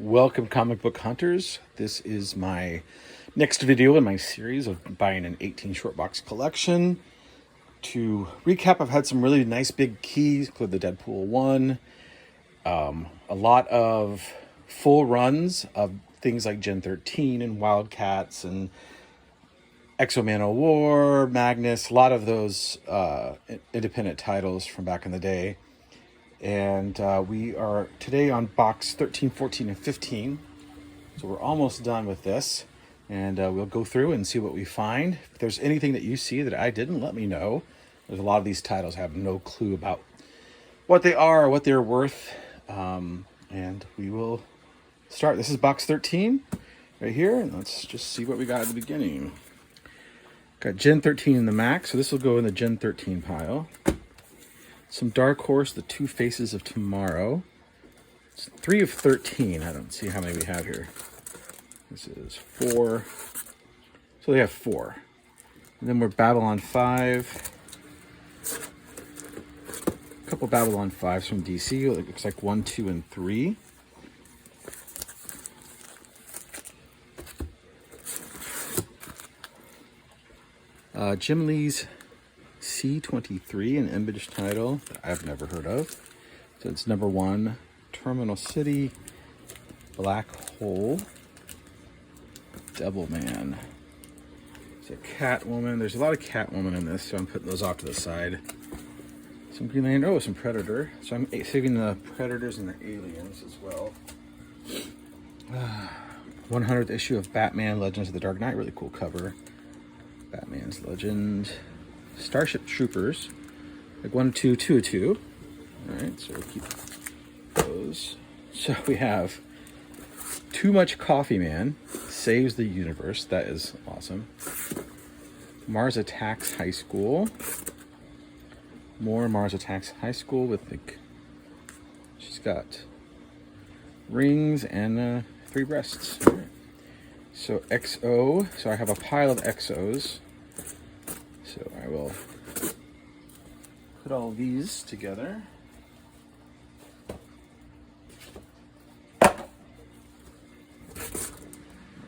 Welcome, comic book hunters. This is my next video in my series of buying an 18 short box collection. To recap, I've had some really nice big keys, include the Deadpool 1, a lot of full runs of things like Gen 13 and Wildcats and X-O Man of War, Magnus, a lot of those independent titles from back in the day. And we are today on box 13, 14, and 15. So we're almost done with this. And we'll go through and see what we find. If there's anything that you see that I didn't, let me know. There's a lot of these titles I have no clue about what they are or what they're worth. And we will start. This is box 13 right here. And let's just see what we got at the beginning. Got Gen 13 in the max. So this will go in the Gen 13 pile. Some Dark Horse, The Two Faces of Tomorrow. It's 3 of 13. I don't see how many we have here. This is 4. So they have 4. And then we're Babylon 5. A couple Babylon 5s from DC. It looks like 1, 2, and 3. Jim Lee's C23, an Image title that I've never heard of. So it's number 1, Terminal City, Black Hole, Devilman. It's a Catwoman. There's a lot of Catwoman in this, so I'm putting those off to the side. Some Green Lantern. Oh, some Predator. So I'm saving the Predators and the Aliens as well. 100th issue of Batman Legends of the Dark Knight. Really cool cover. Batman's Legend. Starship Troopers, like 1, 2, 2, 2. All right, so we'll keep those. So we have Too Much Coffee Man Saves the Universe. That is awesome. Mars Attacks High School. More Mars Attacks High School with like, she's got rings and 3 breasts. All right. So XO. So I have a pile of XOs. So I will put all these together.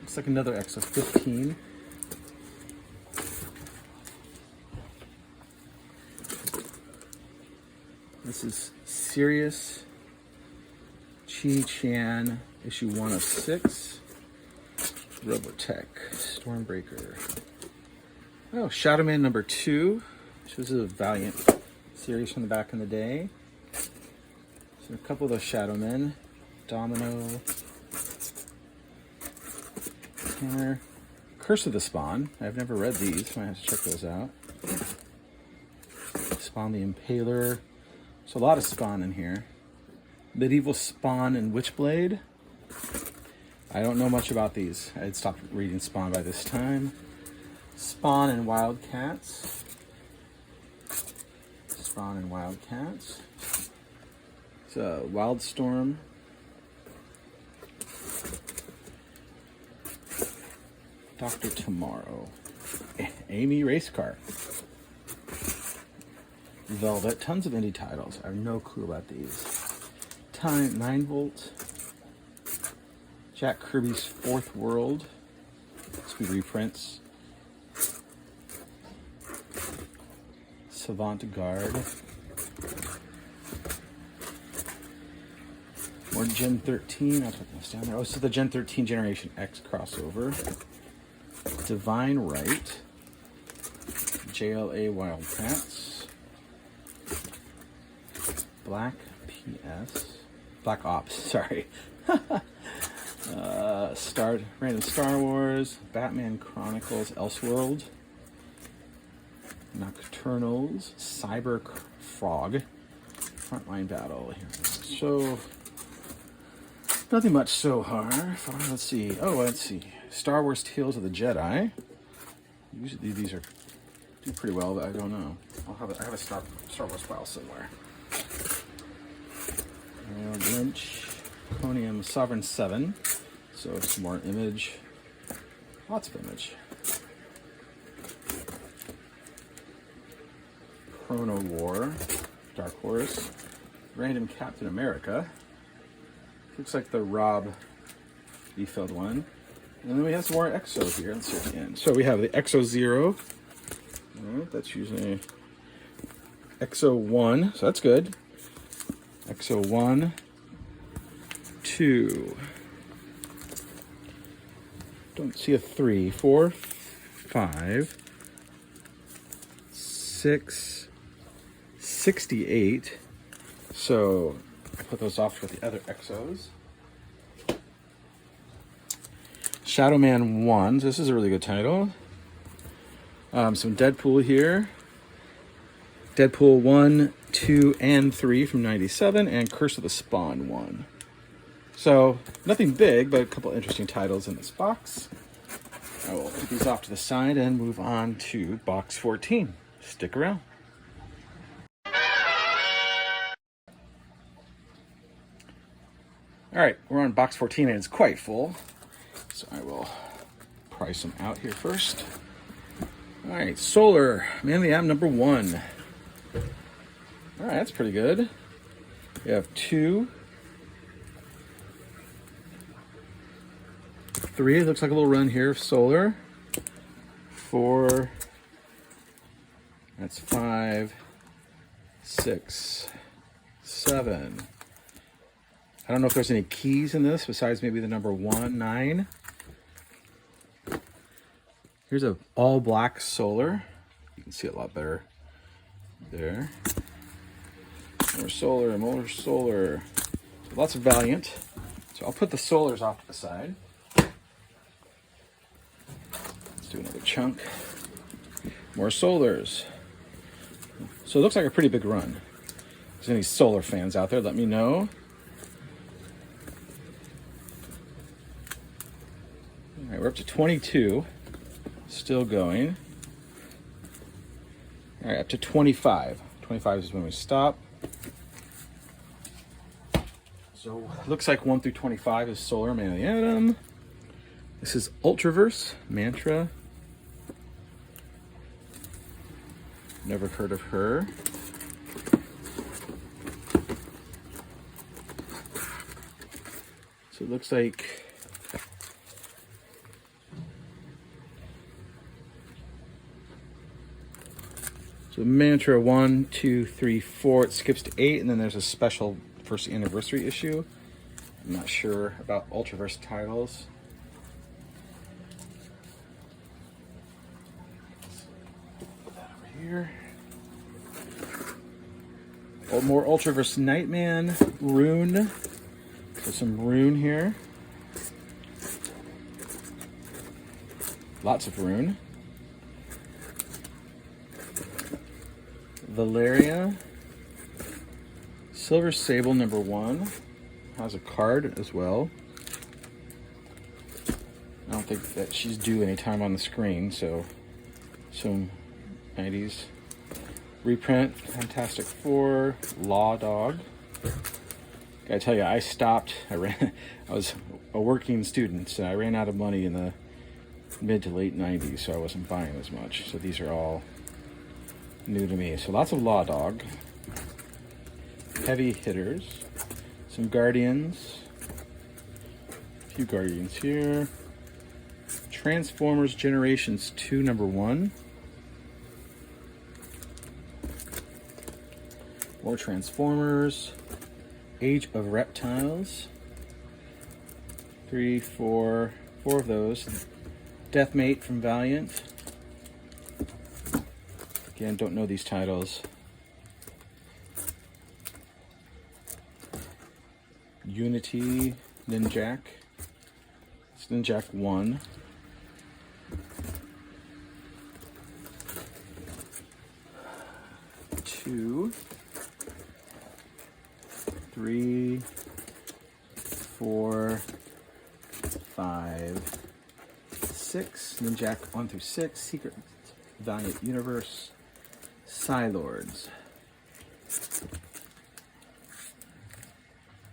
Looks like another X of 15. This is Sirius Chi-Chan, issue 1 of 6. Robotech, Stormbreaker. Oh, Shadow Man number 2. This was a Valiant series from the back in the day. So a couple of those Shadow Men. Domino. Hammer. Curse of the Spawn. I've never read these, so I have to check those out. Spawn the Impaler. So a lot of Spawn in here. Medieval Spawn and Witchblade. I don't know much about these. I had stopped reading Spawn by this time. Spawn and Wildcats. Spawn and Wildcats. It's a Wildstorm. Dr. Tomorrow. Amy Racecar. Velvet. Tons of indie titles. I have no clue about these. Time 9 Volt. Jack Kirby's Fourth World. Speed reprints. Savant Guard. More Gen 13. I'll put this down there. Oh, so the Gen 13 Generation X crossover. Divine Right. JLA Wildcats. Black Ops, sorry. Random Star Wars. Batman Chronicles Elseworld. Nocturnals, Cyber Frog, Frontline Battle. So, nothing much so far. Let's see. Oh, let's see. Star Wars Tales of the Jedi. Usually these do pretty well, but I don't know. I have a Star Wars file somewhere. Lynch, Conium Sovereign 7. So some more Image. Lots of Image. Chrono War, Dark Horse, Random Captain America. Looks like the Rob refilled one. And then we have some more Exo here. Let's see at the end. So we have the Exo 0. All right, that's usually Exo 1, so that's good. Exo 1, 2. Don't see a 3. 4, 5, 6, 68. So I put those off with the other Exos. Shadow Man 1. This is a really good title. Some Deadpool here. Deadpool 1, 2, and 3 from 97, and Curse of the Spawn 1. So, nothing big, but a couple interesting titles in this box. I will put these off to the side and move on to box 14. Stick around. Alright, we're on box 14 and it's quite full. So I will price them out here first. Alright, Solar, Man of the Atom number 1. Alright, that's pretty good. We have 2, 3, looks like a little run here of Solar. 4, that's 5, 6, 7. I don't know if there's any keys in this besides maybe the number 1, 9. Here's a all black Solar. You can see it a lot better there. More Solar, more Solar. Lots of Valiant. So I'll put the Solars off to the side. Let's do another chunk. More Solars. So it looks like a pretty big run. If there's any Solar fans out there, let me know. All right, we're up to 22. Still going. All right, up to 25. 25 is when we stop. So looks like 1 through 25 is Solar, Man of the Atom. This is Ultraverse, Mantra. Never heard of her. So it looks like Mantra 1, 2, 3, 4. It skips to 8, and then there's a special first anniversary issue. I'm not sure about Ultraverse titles. Put that over here. Oh, more Ultraverse Nightman, Rune. So some Rune here. Lots of Rune. Valeria, Silver Sable number 1, has a card as well. I don't think that she's due any time on the screen, so some 90s reprint. Fantastic Four, Law Dog. Gotta tell you, I was a working student, so I ran out of money in the mid to late 90s, so I wasn't buying as much. So these are all new to me. So lots of Law Dog, heavy hitters, some Guardians, a few Guardians here, Transformers Generations 2 number 1, more Transformers, Age of Reptiles, 3, 4 of those, Deathmate from Valiant. Again, don't know these titles. Unity, Ninjak. It's Ninjak 1. Two, 3, 4, 5, 6. Ninjak 1 through 6. Secret Valiant Universe. Psylords.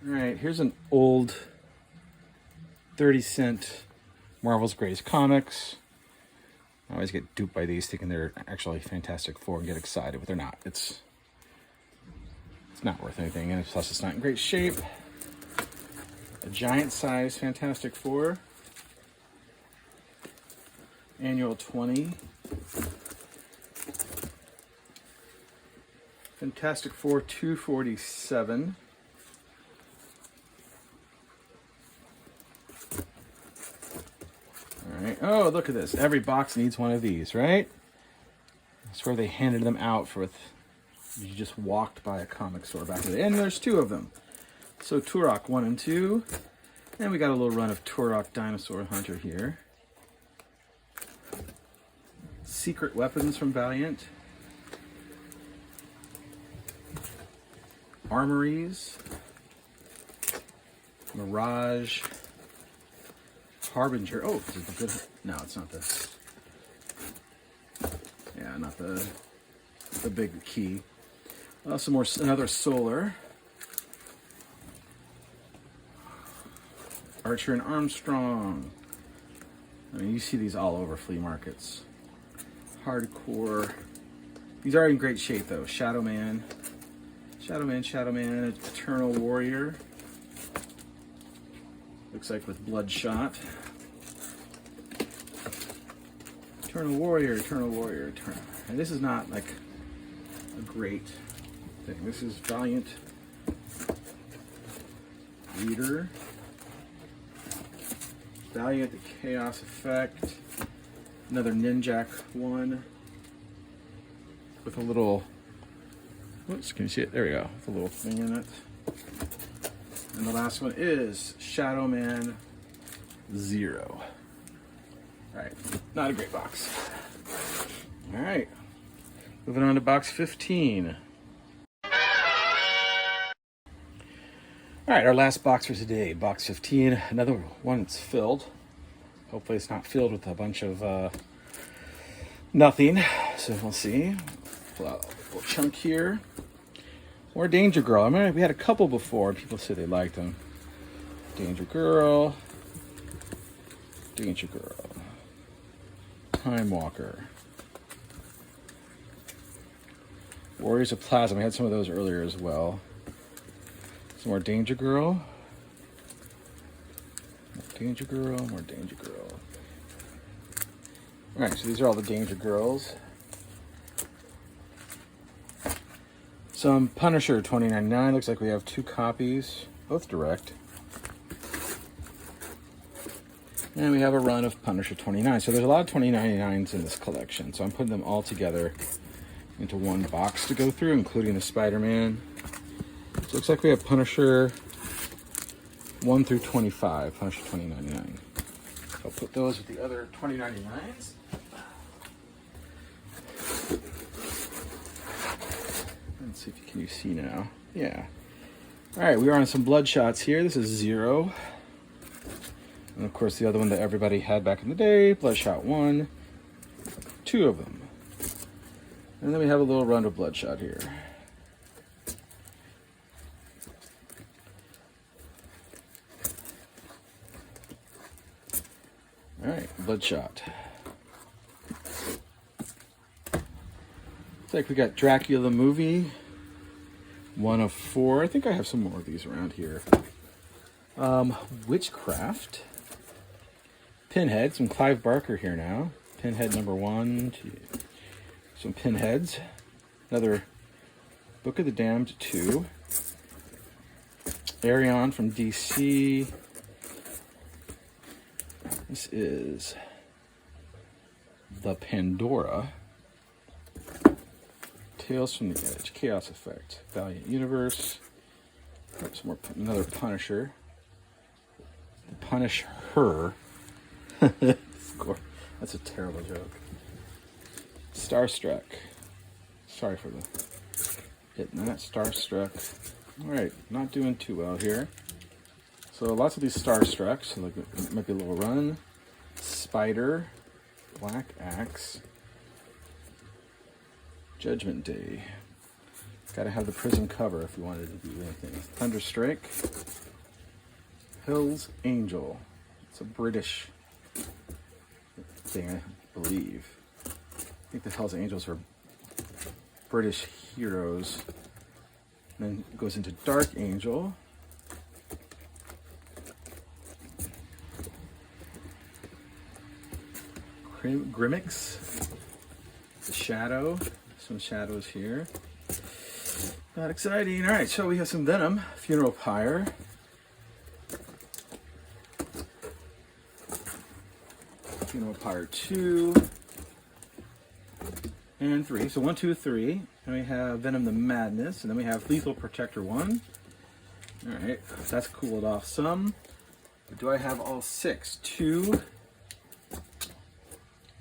All right, here's an old 30-cent Marvel's Greatest Comics. I always get duped by these thinking they're actually Fantastic Four and get excited, but they're not. It's not worth anything, and plus it's not in great shape. A giant size Fantastic Four. Annual 20. Fantastic Four 247. All right. Oh, look at this. Every box needs one of these, right? I swear they handed them out for you just walked by a comic store back in the day. And there's two of them. So Turok 1 and 2. And we got a little run of Turok Dinosaur Hunter here. Secret Weapons from Valiant. Armories. Mirage. Harbinger. Oh, this is the good. No, it's not this. Yeah, not the big key. Another Solar. Archer and Armstrong. I mean, you see these all over flea markets. Hardcore. These are in great shape though. Shadow Man, Eternal Warrior. Looks like with Bloodshot. Eternal Warrior. And this is not like a great thing. This is Valiant Leader. Valiant, the Chaos Effect. Another Ninjak one with a little, whoops, can you see it? There we go, with a little thing in it. And the last one is Shadow Man 0. All right, not a great box. All right, moving on to box 15. All right, our last box for today, box 15. Another one that's filled. Hopefully it's not filled with a bunch of nothing. So we'll see. Pull out a little chunk here. More Danger Girl. I mean, we had a couple before. People said they liked them. Danger Girl. Danger Girl. Time Walker. Warriors of Plasma. We had some of those earlier as well. Some more Danger Girl. Danger Girl, more Danger Girl. All right, so these are all the Danger Girls. Some Punisher 2099. Looks like we have 2 copies, both direct. And we have a run of Punisher 29. So there's a lot of 2099s in this collection. So I'm putting them all together into one box to go through, including the Spider-Man. So it looks like we have Punisher 1 through 25, Punisher 2099. So I'll put those with the other 2099s. Let's see if can you see now. Yeah. All right, we are on some Bloodshots here. This is 0. And of course the other one that everybody had back in the day, Bloodshot 1. 2 of them. And then we have a little run of Bloodshot here. All right, Bloodshot. Looks like we got Dracula the movie, 1 of 4. I think I have some more of these around here. Witchcraft. Pinhead, some Clive Barker here now. Pinhead number 1, 2. Some Pinheads. Another Book of the Damned 2. Arion from DC. This is the Pandora. Tales from the Edge. Chaos Effect. Valiant Universe. Some more. Another Punisher. Punish Her. That's a terrible joke. Starstruck. Sorry for the hitting that. Starstruck. All right, not doing too well here. So lots of these Starstruck. So like it might be a little run. Spider. Black Axe. Judgment Day. Gotta have the Prism cover if you wanted to do anything. Thunderstrike. Hell's Angel. It's a British thing, I believe. I think the Hell's Angels are British heroes. And then it goes into Dark Angel. Grimmix, the Shadow, some shadows here. Not exciting. All right, so we have some Venom, Funeral Pyre. Funeral Pyre 2 and 3. So 1, 2, 3. And we have Venom the Madness, and then we have Lethal Protector 1. All right, that's cooled off some. But do I have all 6? 2.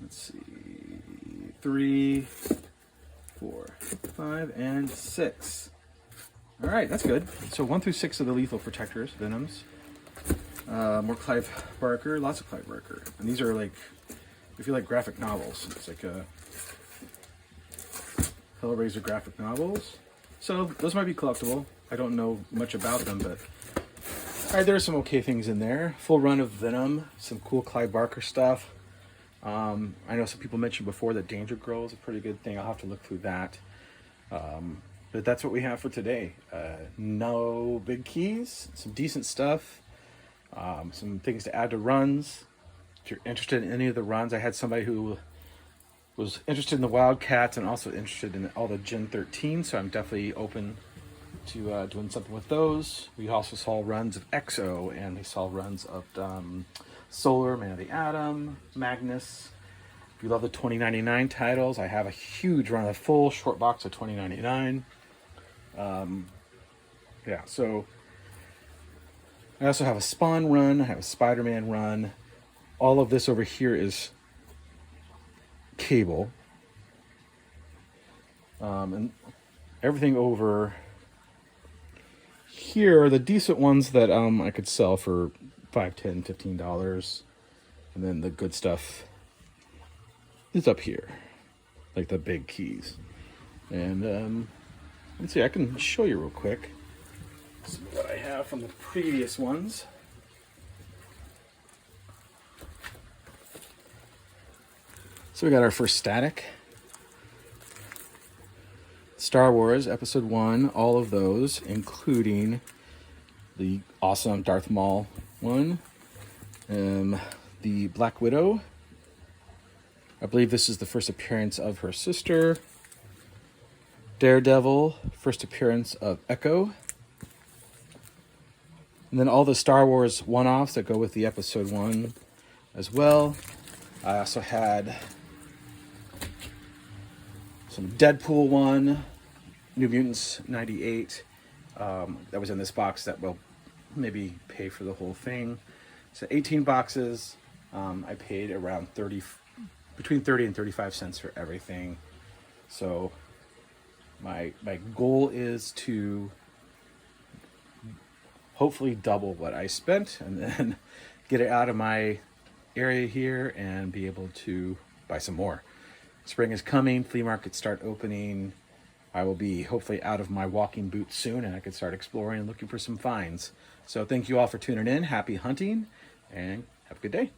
Let's see. 3, 4, 5, and 6. All right, that's good. So 1 through 6 of the Lethal Protectors, Venoms. More Clive Barker, lots of Clive Barker. And these are like, if you like graphic novels, it's like a Hellraiser graphic novels. So those might be collectible. I don't know much about them, but all right, there are some okay things in there. Full run of Venom, some cool Clive Barker stuff. I know some people mentioned before that Danger Girl is a pretty good thing. I'll have to look through that. But that's what we have for today. No big keys, some decent stuff. Some things to add to runs. If you're interested in any of the runs, I had somebody who was interested in the Wildcats and also interested in all the Gen 13, so I'm definitely open to doing something with those. We also saw runs of Exo, and we saw runs of Solar, Man of the Atom, Magnus. If you love the 2099 titles, I have a huge run, a full short box of 2099. Yeah, so I also have a Spawn run, I have a Spider-Man run. All of this over here is Cable. And everything over here are the decent ones that I could sell for $5, $10, $15. And then the good stuff is up here, like the big keys. And let's see, I can show you real quick what I have from the previous ones. So we got our first static. Star Wars Episode 1, all of those, including the awesome Darth Maul one. The Black Widow. I believe this is the first appearance of her sister. Daredevil, first appearance of Echo. And then all the Star Wars one-offs that go with the Episode 1 as well. I also had some Deadpool 1, New Mutants 98. That was in this box that will maybe pay for the whole thing. So 18 boxes. I paid around between 30 and 35 cents for everything. So my goal is to hopefully double what I spent and then get it out of my area here and be able to buy some more. Spring is coming, flea markets start opening. I will be hopefully out of my walking boots soon and I can start exploring and looking for some finds. So thank you all for tuning in. Happy hunting and have a good day.